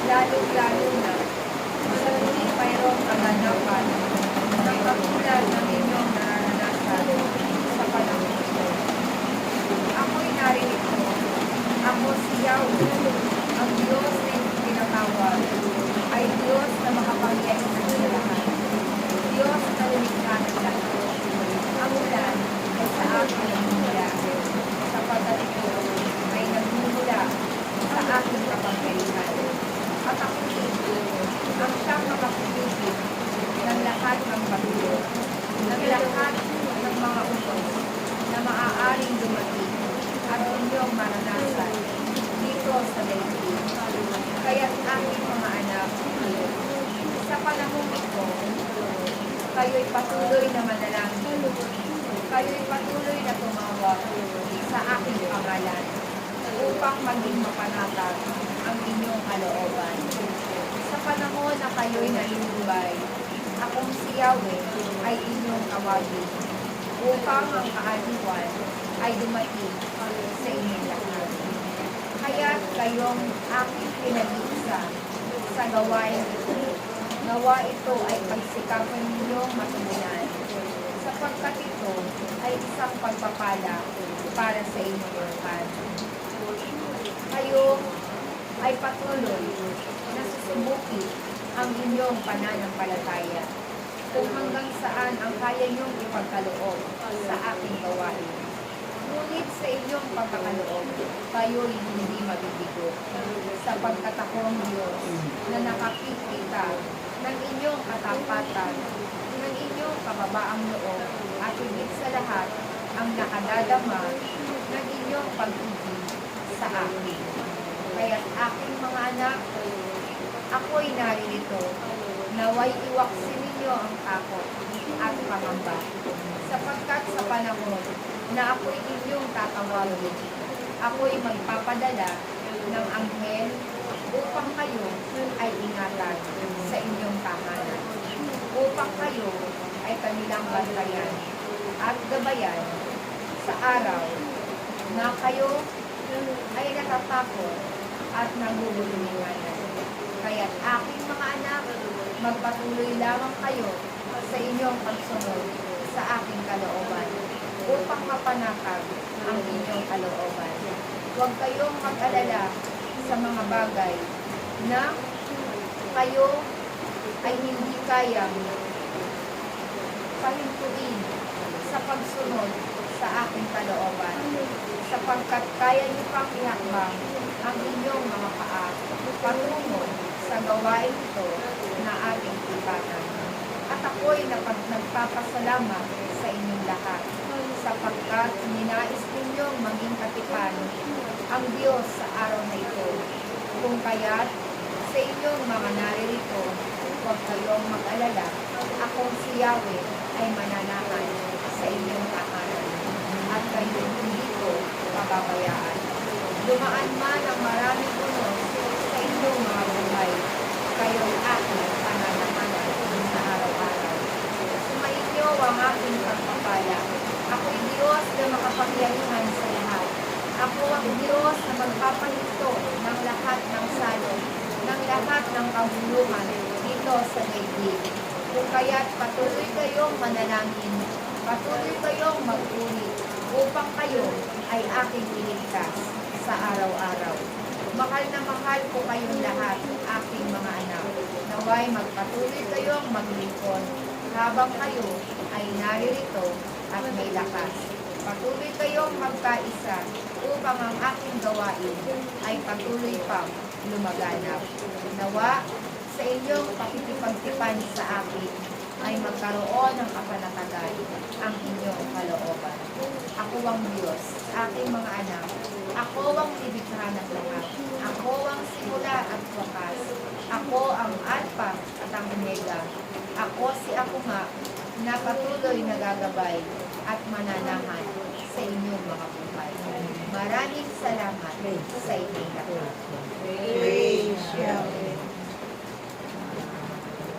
lalong-lalo na sa tuwing mayroong kaganapan ng katulad ng inyong nararanasan sa panahon ito. Ako'y narito. Ako si Yahweh, ang Diyos na inyong tinatawag, ay Diyos na makapangyarihan sa lahat. Diyos na lumikha ng lahat. Ang ulan ay sa akin nagmumula, sapagkat ito ay nagmumula sa aking kapangyarihan. At ako dito, ang siyang makapipigil ng lahat ng patuloy, ng lahat ng mga utos na maaaring dumating at inyong maranasan dito sa daigdig. Kaya't aking mga anak, sa panahon ito, kayo'y patuloy na manalangin. Kayo'y patuloy na tumawag sa aking pangalan upang maging mapanatag ang inyong kalooban. Sa panahon na kayo'y nalulubay, akong si Yahweh ay inyong tawagin upang ang kaaliwan ay dumating sa inyong lahat. Kaya't kayong aking pinag-iisa sa gawain ito. Nawa ito ay pagsikapan ninyong matugunan, sapagkat ito ay isang pagpapala para sa inyong lahat. Kayo ay patuloy na susubukin ang inyong pananampalataya kung hanggang saan ang kaya niyong ipagkaloob sa aking gawain. Ngunit sa inyong pagkakaloob, kayo'y hindi mabibigo, sapagkat ako ang Diyos na nakakikita ng inyong katapatan, ng inyong kababaang loob, at higit sa lahat, ang nakadadama ng inyong pag-ibig sa akin. Kaya't aking mga anak, ako'y naririto, naway iwaksin ninyo ang takot at pangamba, sapagkat sa panahon na ako'y inyong tatawagin, ako'y magpapadala ng anghel upang kayo ay ingatan sa inyong tahanan, upang kayo ay kanilang bantayan at gabayan sa araw na kayo ay natatakot at naguguluhan. Kaya't aking mga anak, magpatuloy lamang kayo sa inyong pagsunod sa aking kalooban upang mapanatag ang inyong kalooban. Huwag kayong mag-alala sa mga bagay na kayo ay hindi kayang pahintuin sa pagsunod sa aking kalooban, sapagkat kaya niyo pang ihakbang ang inyong mga paa patungo sa gawain ito na ating tipatan. At ako'y nagpapasalamat sa inyong lahat, sapagkat ninais ninyong maging katipan ang Diyos sa araw na ito. Kung kaya't sa inyong mga naririto, huwag kayong mag-alala, akong si Yahweh ay mananahan sa inyong tahanan, at kayo hindi ko pababayaan. Dumaan man ang maraming unos sa inyong mga buhay, kayo'y aking pananahanan sa araw-araw. Sumainyo ang aking pagpapala. Ako'y Diyos na makapangyarihan sa lahat. Ako ang Diyos na magpapahinto ng lahat ng salot, ng lahat ng kabuluhan dito sa daigdig. Kung kaya't patuloy kayong manalangin, patuloy kayong mag-ulit, upang kayo ay aking iligtas sa araw-araw. Mahal na mahal ko kayong lahat, aking mga anak. Naway magpatuloy kayong maglingkod habang kayo ay naririto at may lakas. Patuloy kayong magkaisa upang ang aking gawain ay patuloy pang lumaganap. Nawa sa inyong pakikipagtipan sa akin ay magkaroon ng kapanatagan ang inyong kalooban. Ako ang Diyos, aking mga anak. Ako ang libikha ng lahat. Ako ang simula at wakas. Ako ang Alpha at ang Omega. Ako si ako nga na patuloy nagagabay at mananahan sa inyong mga buhay. Maraming salamat sa inyo.